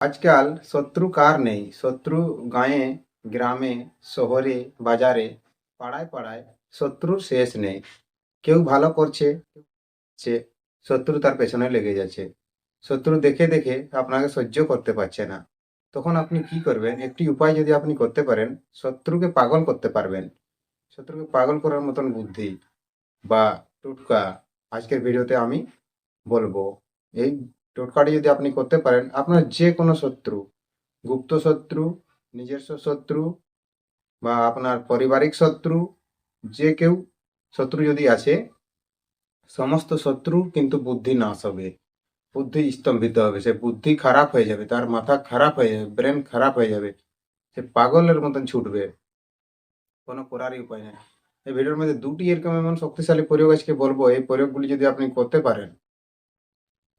আজকাল শত্রু কার নেই? শত্রু গাঁয়ে, গ্রামে, শহরে, বাজারে, পাড়ায় পাড়ায় শত্রুর শেষ নেই। কেউ ভালো করছে, সে শত্রু তার পেছনে লেগে যাচ্ছে। শত্রু দেখে দেখে আপনাকে সহ্য করতে পারছে না। তখন আপনি কি করবেন? একটি উপায় যদি আপনি করতে পারেন, শত্রুকে পাগল করতে পারবেন। শত্রুকে পাগল করার মতন বুদ্ধি বা টোটকা আজকের ভিডিওতে আমি বলবো। এই টোটকাটি যদি আপনি করতে পারেন, আপনার যে কোনো শত্রু, গুপ্ত শত্রু, নিজস্ব শত্রু বা আপনার পারিবারিক শত্রু, যে কেউ শত্রু যদি আছে, সমস্ত শত্রু কিন্তু বুদ্ধি নাশ হবে, বুদ্ধি স্তম্ভিত হবে, সে বুদ্ধি খারাপ হয়ে যাবে, তার মাথা খারাপ হয়ে যাবে, ব্রেন খারাপ হয়ে যাবে, সে পাগলের মতন ছুটবে, কোনো করারই উপায় নেই। এই ভিডিওর মধ্যে দুটি এরকম এমন শক্তিশালী প্রয়োগ আজকে বলবো, এই প্রয়োগগুলি যদি আপনি করতে পারেন,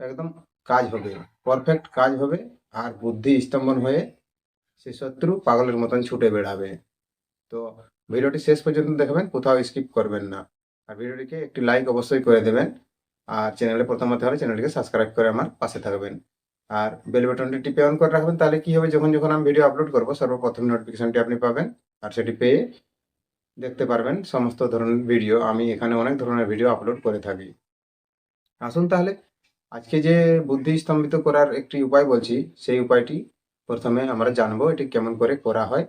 একদম কাজ হবে, পারফেক্ট কাজ হবে। আর বুদ্ধি স্তম্ভন হয়ে সে শত্রু পাগলের মতন ছুটে বেড়াবে। তো ভিডিওটি শেষ পর্যন্ত দেখবেন, কোথাও স্কিপ করবেন না। আর ভিডিওটিকে একটি লাইক অবশ্যই করে দেবেন। আর চ্যানেলে প্রথম হতে হলে চ্যানেলটিকে সাবস্ক্রাইব করে আমার পাশে থাকবেন। আর বেল বাটনটি টিপে অন করে রাখবেন, তাহলে কি হবে, যখন যখন আমি ভিডিও আপলোড করবো সর্বপ্রথম নোটিফিকেশনটি আপনি পাবেন। আর সেটি পেয়ে দেখতে পারবেন সমস্ত ধরনের ভিডিও। আমি এখানে অনেক ধরনের ভিডিও আপলোড করে থাকি। আসুন তাহলে আজকে যে বুদ্ধি স্তম্ভিত করার একটি উপায় বলছি, সেই উপায়টি প্রথমে আমরা জানবো এটি কেমন করে করা হয়।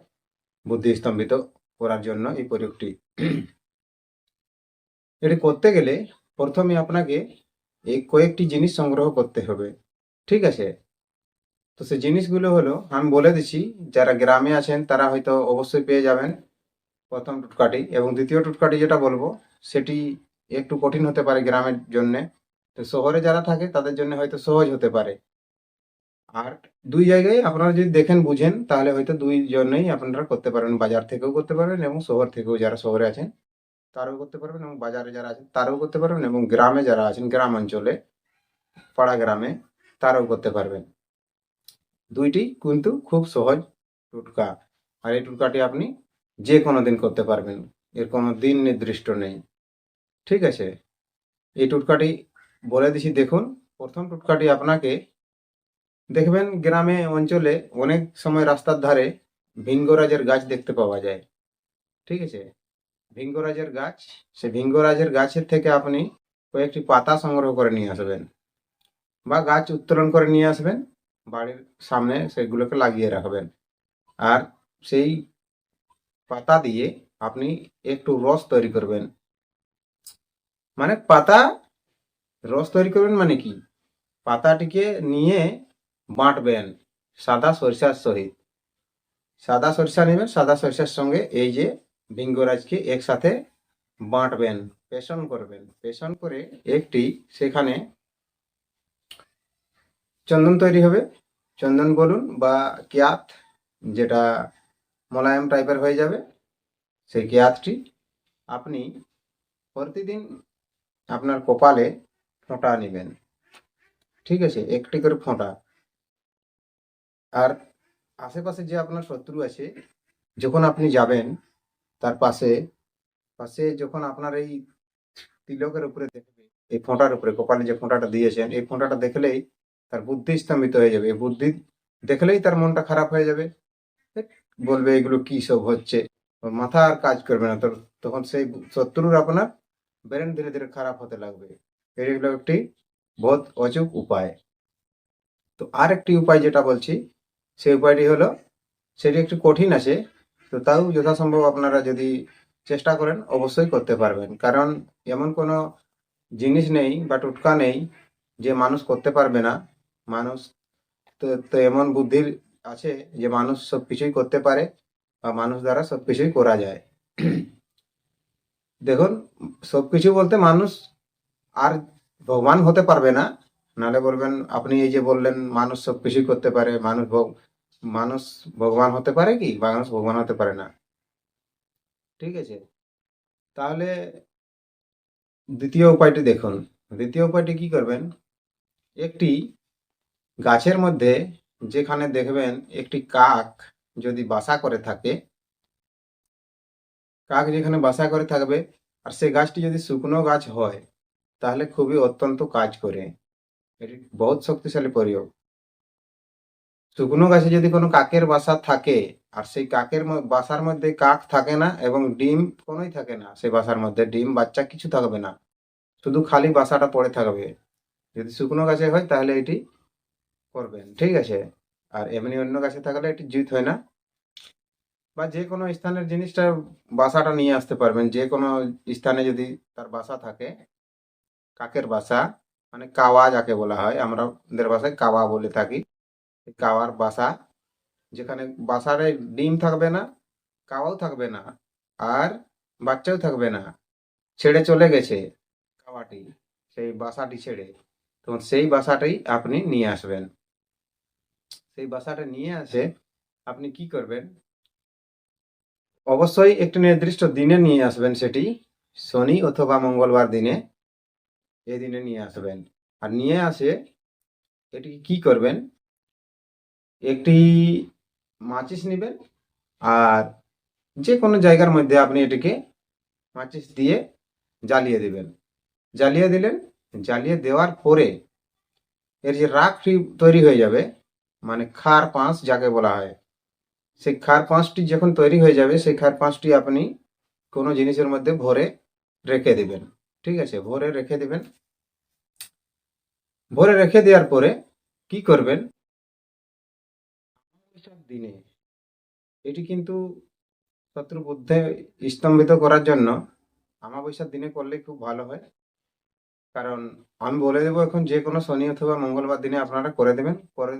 বুদ্ধি স্তম্ভিত করার জন্য এই প্রয়োগটি, এটি করতে গেলে প্রথমে আপনাকে এই কয়েকটি জিনিস সংগ্রহ করতে হবে। ঠিক আছে? তো সেই জিনিসগুলো হলো আমি বলে দিচ্ছি, যারা গ্রামে আছেন তারা হয়তো অবশ্যই পেয়ে যাবেন প্রথম টুটকাটি, এবং দ্বিতীয় টুটকাটি যেটা বলবো সেটি একটু কঠিন হতে পারে গ্রামের জন্য। তো শহরে যারা থাকে তাদের জন্য হয়তো সহজ হতে পারে। আর দুই জায়গায় আপনারা যদি দেখেন বুঝেন, তাহলে হয়তো দুই জন্যই আপনারা করতে পারবেন, বাজার থেকেও করতে পারবেন এবং শহর থেকেও, যারা শহরে আছেন তারাও করতে পারবেন, এবং বাজারে যারা আছেন তারাও করতে পারবেন, এবং গ্রামে যারা আছেন, গ্রাম অঞ্চলে, পাড়া গ্রামে, তারাও করতে পারবেন। দুইটি কিন্তু খুব সহজ টোটকা। আর এই টোটকাটি আপনি যে কোনো দিন করতে পারবেন, এর কোনো দিন নির্দিষ্ট নেই। ঠিক আছে? এই টোটকাটি বলে দিছি, দেখুন। প্রথম টোটকাটি আপনাকে, দেখবেন গ্রামে অঞ্চলে অনেক সময় রাস্তার ধারে ভিঙ্গরাজের গাছ দেখতে পাওয়া যায়। ঠিক আছে? ভিঙ্গরাজের গাছ, সে ভিঙ্গরাজের গাছের থেকে আপনি কয়েকটি পাতা সংগ্রহ করে নিয়ে আসবেন, বা গাছ উত্তোলন করে নিয়ে আসবেন, বাড়ির সামনে সেগুলোকে লাগিয়ে রাখবেন। আর সেই পাতা দিয়ে আপনি একটু রস তৈরি করবেন। মানে পাতা রস তৈরি করবেন মানে কি, পাতাটিকে নিয়ে বাটবেন সাদা সরিষার সহিত। সাদা সরিষা নেবেন, সাদা সরিষার সঙ্গে এই যে ভিঙ্গরাজকে একসাথে বাটবেন, পেষণ করবেন। পেষণ করে একটি সেখানে চন্দন তৈরি হবে, চন্দন বলুন বা কেয়াত, যেটা মোলায়েম টাইপের হয়ে যাবে, সেই কেয়াতটি আপনি প্রতিদিন আপনার কপালে ফোঁটা নেবেন। ঠিক আছে? একটি করে ফোঁটা। আর আশেপাশে যে আপনার শত্রু আছে, যখন আপনি যাবেন তার পাশে পাশে, যখন আপনার এই তিলকের উপরে দেখবে, এই ফোঁটার উপরে কপালে যে ফোঁটাটা দিয়েছেন, এই ফোঁটাটা দেখলেই তার বুদ্ধি স্তম্ভিত হয়ে যাবে। এই বুদ্ধি দেখলেই তার মনটা খারাপ হয়ে যাবে, বলবে এগুলো কি সব হচ্ছে, ওর মাথা আর কাজ করবে না। তখন সেই শত্রুর আপনার ব্রেন ধীরে ধীরে খারাপ হতে লাগবে। এগুলো একটি বহুত অচুক উপায়। তো আর একটি উপায় যেটা বলছি, সেই উপায়টি হলো, সেটি একটু কঠিন আছে, তো তাও যথাসম্ভব আপনারা যদি চেষ্টা করেন অবশ্যই করতে পারবেন। কারণ এমন কোনো জিনিস নেই বা টোটকা নেই যে মানুষ করতে পারবে না। মানুষ তো তো এমন বুদ্ধির আছে যে মানুষ সব কিছুই করতে পারে, বা মানুষ দ্বারা সব কিছুই করা যায়। দেখুন, সবকিছু বলতে মানুষ আর ভগবান হতে পারবে না। নাহলে বলবেন, আপনি এই যে বললেন মানুষ সবকিছুই করতে পারে, মানুষ ভগবান হতে পারে কি? মানুষ ভগবান হতে পারে না। ঠিক আছে? তাহলে দ্বিতীয় উপায়টি দেখুন। দ্বিতীয় উপায়টি কি করবেন, একটি গাছের মধ্যে যেখানে দেখবেন একটি কাক যদি বাসা করে থাকে, কাক যেখানে বাসা করে থাকবে, আর সেই গাছটি যদি শুকনো গাছ হয়, তাহলে খুবই অত্যন্ত কাজ করে। এটি বহুত শক্তিশালী প্রয়োগ। শুকনো গাছে যদি কোনো কাকের বাসা থাকে আর সেই কাকের বাসার মধ্যে কাক থাকে না এবং ডিম কোনোই থাকে না, সেই বাসার মধ্যে ডিম বাচ্চা কিছু থাকবে না, শুধু খালি বাসাটা পড়ে থাকবে, যদি শুকনো গাছে হয় তাহলে এটি করবেন, ঠিক আছে। আর এমনি অন্য গাছে থাকলে এটি জিত হয় না। বা যে কোনো স্থানের জিনিসটা বাসাটা নিয়ে আসতে পারবেন, যে কোনো স্থানে যদি তার বাসা থাকে, কাকের বাসা মানে কাওয়া যাকে বলা হয়, আমাদের ভাষায় কাওয়া বলে থাকি, এই কাওয়ার বাসা, যেখানে বাসারে ডিম থাকবে না, কাওয়াও থাকবে না, আর বাচ্চাও থাকবে না, ছেড়ে চলে গেছে কাওয়াটি, সেই বাসাটি ছেড়ে, তখন সেই বাসাটাই আপনি নিয়ে আসবেন। সেই বাসাটা নিয়ে আসে আপনি কি করবেন, অবশ্যই একটি নির্দিষ্ট দিনে নিয়ে আসবেন, সেটি শনি অথবা মঙ্গলবার দিনে, এই দিনে নিয়ে আসবেন। আর নিয়ে আসে এটি কি করবেন, একটি মাচিস নেবেন, আর যে কোনো জায়গার মধ্যে আপনি এটিকে মাচিস দিয়ে জ্বালিয়ে দেবেন। জ্বালিয়ে দিলেন, জ্বালিয়ে দেওয়ার পরে এর যে রাখটি তৈরি হয়ে যাবে, মানে খার পাঁশ যাকে বলা হয়, সেই খার পাঁশটি যখন তৈরি হয়ে যাবে, সেই খার পাঁশটি আপনি কোনো জিনিসের মধ্যে ভরে রেখে দিবেন, ঠিক আছে, ভরে রেখে দিবেন। ভরে রেখে দেওয়ার পরে কি করবেন, দিনে এটি কিন্তু শত্রু বুদ্ধে স্তম্ভিত করার জন্য আমাবস্যার দিনে করলে খুব ভালো হয়। কারণ আমি বলে দেবো এখন, যে কোনো শনি অথবা মঙ্গলবার দিনে আপনারা করে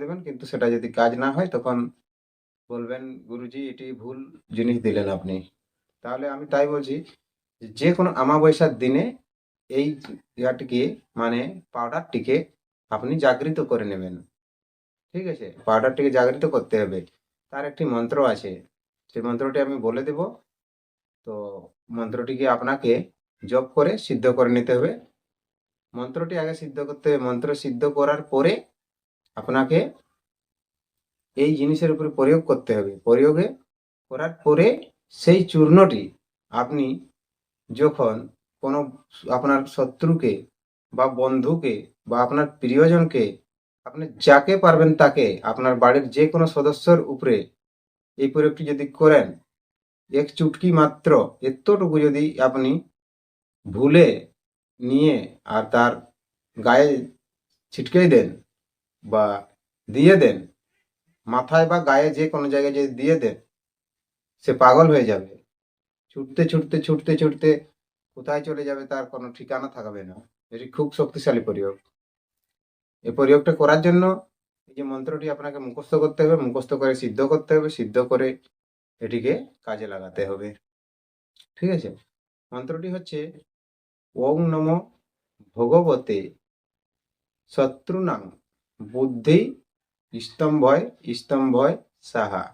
দেবেন, কিন্তু সেটা যদি কাজ না হয় তখন বলবেন গুরুজি এটি ভুল জিনিস দিলেন আপনি। তাহলে আমি তাই বলছি, যে কোনো আমাবস্যার দিনে এই ইয়াটিকে মানে পাউডারটিকে আপনি জাগৃত করে নেবেন, ঠিক আছে, পাউডারটিকে জাগৃত করতে হবে। তার একটি মন্ত্র আছে, সেই মন্ত্রটি আমি বলে দেব। তো মন্ত্রটিকে আপনাকে জপ করে সিদ্ধ করে নিতে হবে। মন্ত্রটি আগে সিদ্ধ করতে হবে, মন্ত্র সিদ্ধ করার পরে আপনাকে এই জিনিসের উপরে প্রয়োগ করতে হবে। প্রয়োগে করার পরে সেই চূর্ণটি আপনি যখন কোনো আপনার শত্রুকে বা বন্ধুকে বা আপনার প্রিয়জনকে, আপনি যাকে পারবেন তাকে, আপনার বাড়ির যে কোনো সদস্যর উপরে এই প্রয়োগটি যদি করেন, এক চুটকি মাত্র এতটুকু যদি আপনি ভুলে নিয়ে আর তার গায়ে ছিটকে দেন বা দিয়ে দেন, মাথায় বা গায়ে যে কোনো জায়গায় যদি দিয়ে দেন, সে পাগল হয়ে যাবে, ছুটতে ছুটতে ছুটতে ছুটতে কোথায় চলে যাবে তার কোনো ঠিকানা থাকবে না। এটি খুব শক্তিশালী প্রয়োগ। এই প্রয়োগটা করার জন্য এই যে মন্ত্রটি আপনাকে মুখস্থ করতে হবে, মুখস্থ করে সিদ্ধ করতে হবে, সিদ্ধ করে এটিকে কাজে লাগাতে হবে, ঠিক আছে। মন্ত্রটি হচ্ছে ওং নমো ভগবতে শত্রুনাং বুদ্ধি স্তম্ভয় স্তম্ভয় সাহা।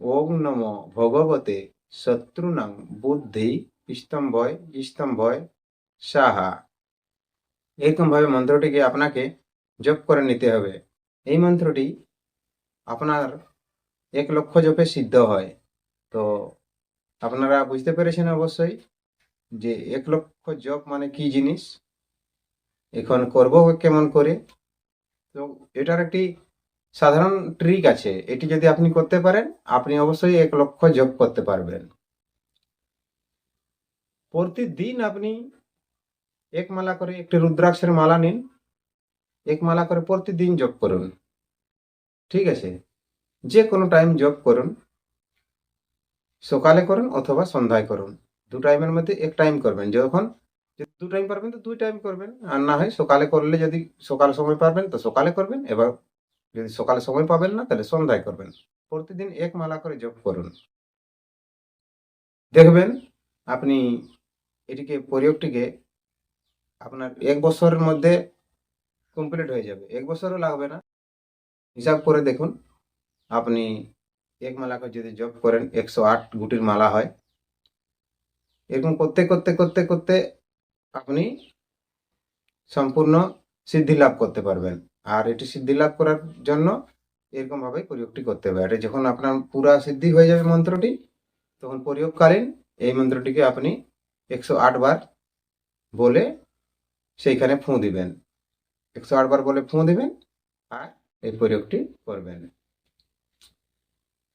ওং নমো ভগবতে শত্রুনাং বুদ্ধি স্তম্ভয় স্তম্ভয় সাহা। এরকম ভাবে মন্ত্রটিকে আপনাকে জপ করে নিতে হবে। এই মন্ত্রটি আপনার 1,00,000 জপে সিদ্ধ হয়। তো আপনারা বুঝতে পেরেছেন অবশ্যই যে 1,00,000 জপ মানে কি জিনিস। এখন করব কেমন করে, তো এটার একটি সাধারণ ট্রিক আছে, এটি যদি আপনি করতে পারেন আপনি অবশ্যই 1,00,000 জপ করতে পারবেন। প্রতিদিন আপনি এক মালা করে, একটি রুদ্রাক্ষের মালা নিন, এক মালা করে প্রতিদিন জপ করুন, ঠিক আছে। যে কোনো টাইম জপ করুন, সকালে করুন অথবা সন্ধ্যায় করুন, দু টাইমের মধ্যে এক টাইম করবেন। যখন যদি দু টাইম পারবেন তো দুই টাইম করবেন, আর না হয় সকালে করলে, যদি সকাল সময় পারবেন তো সকালে করবেন, এবার যদি সকালে সময় পাবেন না তাহলে সন্ধ্যায় করবেন। প্রতিদিন এক মালা করে জপ করুন, দেখবেন আপনি এটিকে প্রয়োগটিকে আপনার 1 বছরের মধ্যে কমপ্লিট হয়ে যাবে। 1 বছরও লাগবে না, হিসাব করে দেখুন। আপনি এক মালা করে যদি জপ করেন, 108 গুটির মালা হয়, এরকম করতে করতে করতে করতে আপনি সম্পূর্ণ সিদ্ধি লাভ করতে পারবেন। আর এটি সিদ্ধি লাভ করার জন্য এরকম ভাবে প্রয়োগটি করতে হবে। আর যখন আপনার পুরা সিদ্ধি হয়ে যাবে মন্ত্রটি, তখন প্রয়োগকালীন এই মন্ত্রটিকে আপনি 108 বার বলে সেইখানে ফুঁ দিবেন, 108 বার বলে ফুঁ দিবেন, আর এই প্রয়োগটি করবেন।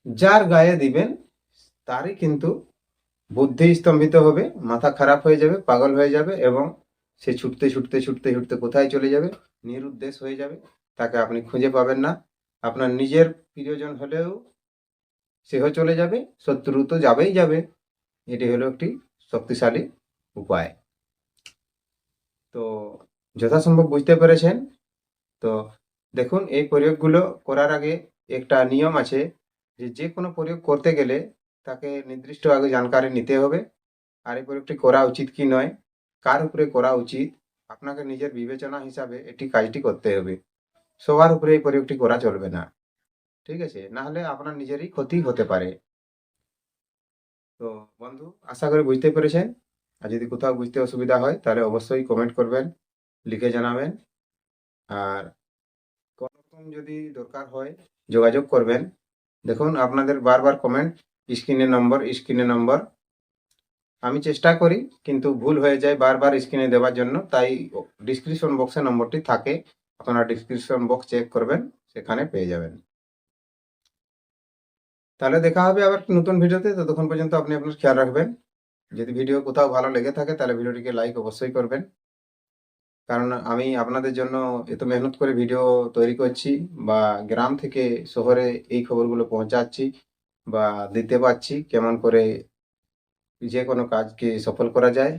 যার গায়ে দিবেন তারই কিন্তু বুদ্ধি স্তম্ভিত হবে, মাথা খারাপ হয়ে যাবে, পাগল হয়ে যাবে এবং সে ছুটতে ছুটতে ছুটতে ছুটতে কোথায় চলে যাবে, নিরুদ্দেশ হয়ে যাবে, তাকে আপনি খুঁজে পাবেন না। আপনার নিজের প্রিয়জন হলেও সেও চলে যাবে, শত্রু তো যাবেই যাবে। এটি হলো একটি শক্তিশালী উপায়। তো যথাসম্ভব বুঝতে পেরেছেন। তো দেখুন, এই প্রয়োগগুলো করার আগে একটা নিয়ম আছে যে যে কোনো প্রয়োগ করতে গেলে তাকে নির্দিষ্ট আগে জানকারি নিতে হবে। আর এই প্রয়োগটি করা উচিত কি নয়, কার উপরে করা উচিত, আপনাকে নিজের বিবেচনা হিসাবে এটি কাজটি করতে হবে। সবার উপরে এই প্রয়োগটি করা চলবে না, ঠিক আছে? না হলে আপনার নিজেরই ক্ষতি হতে পারে। তো বন্ধু, আশা করি বুঝতে পেরেছেন। আর যদি কোথাও বুঝতে অসুবিধা হয় তাহলে অবশ্যই কমেন্ট করবেন, লিখে জানাবেন। আর কোনো রকম যদি দরকার হয় যোগাযোগ করবেন। দেখুন, আপনাদের বারবার কমেন্ট, স্ক্রিনে নম্বর। আমি চেষ্টা করি কিন্তু ভুল হয়ে যায় বারবার স্ক্রিনে দেওয়ার জন্য, তাই ডিসক্রিপশন বক্সে নম্বরটি থাকে, আপনারা ডিসক্রিপশন বক্স চেক করবেন, সেখানে পেয়ে যাবেন। তাহলে দেখা হবে আবার নতুন ভিডিওতে। ততক্ষণ পর্যন্ত আপনি আপনার খেয়াল রাখবেন। যদি ভিডিও কোথাও ভালো লেগে থাকে তাহলে ভিডিওটিকে লাইক অবশ্যই করবেন, কারণ আমি আপনাদের জন্য এত মেহনত করে ভিডিও তৈরি করছি বা গ্রাম থেকে শহরে এই খবরগুলো পৌঁছাচ্ছি বা দিতে পারছি কেমন করে যে কোনো কাজকে সফল করা যায়।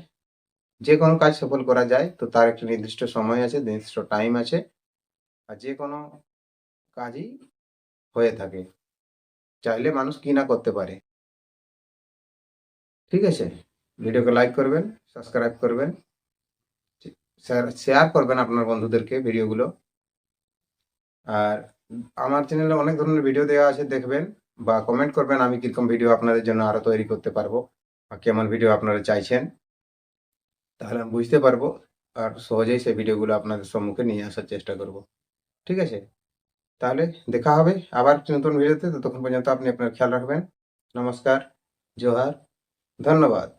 যে কোনো কাজ সফল করা যায় তো তার একটা নির্দিষ্ট সময় আছে, নির্দিষ্ট টাইম আছে, আর যে কোনো কাজই হয়ে থাকে, চাইলে মানুষ কি না করতে পারে। ঠিক আছে? ভিডিওকে লাইক করবেন, সাবস্ক্রাইব করবেন, শেয়ার করবেন আপনার বন্ধুদেরকে ভিডিওগুলো। আর আমার চ্যানেলে অনেক ধরনের ভিডিও দেওয়া আছে, দেখবেন বা কমেন্ট করবেন আমি কিরকম ভিডিও আপনাদের জন্য আরো তৈরি করতে পারবো বা কেমন ভিডিও আপনারা চাইছেন, তাহলে আমি বুঝতে পারবো আর সহজেই সেই ভিডিওগুলো আপনাদের সম্মুখে নিয়ে আসার চেষ্টা করব। ঠিক আছে? তাহলে দেখা হবে আবার একটি নতুন ভিডিওতে। ততক্ষণ পর্যন্ত আপনি আপনার খেয়াল রাখবেন। নমস্কার, জোহার, ধন্যবাদ।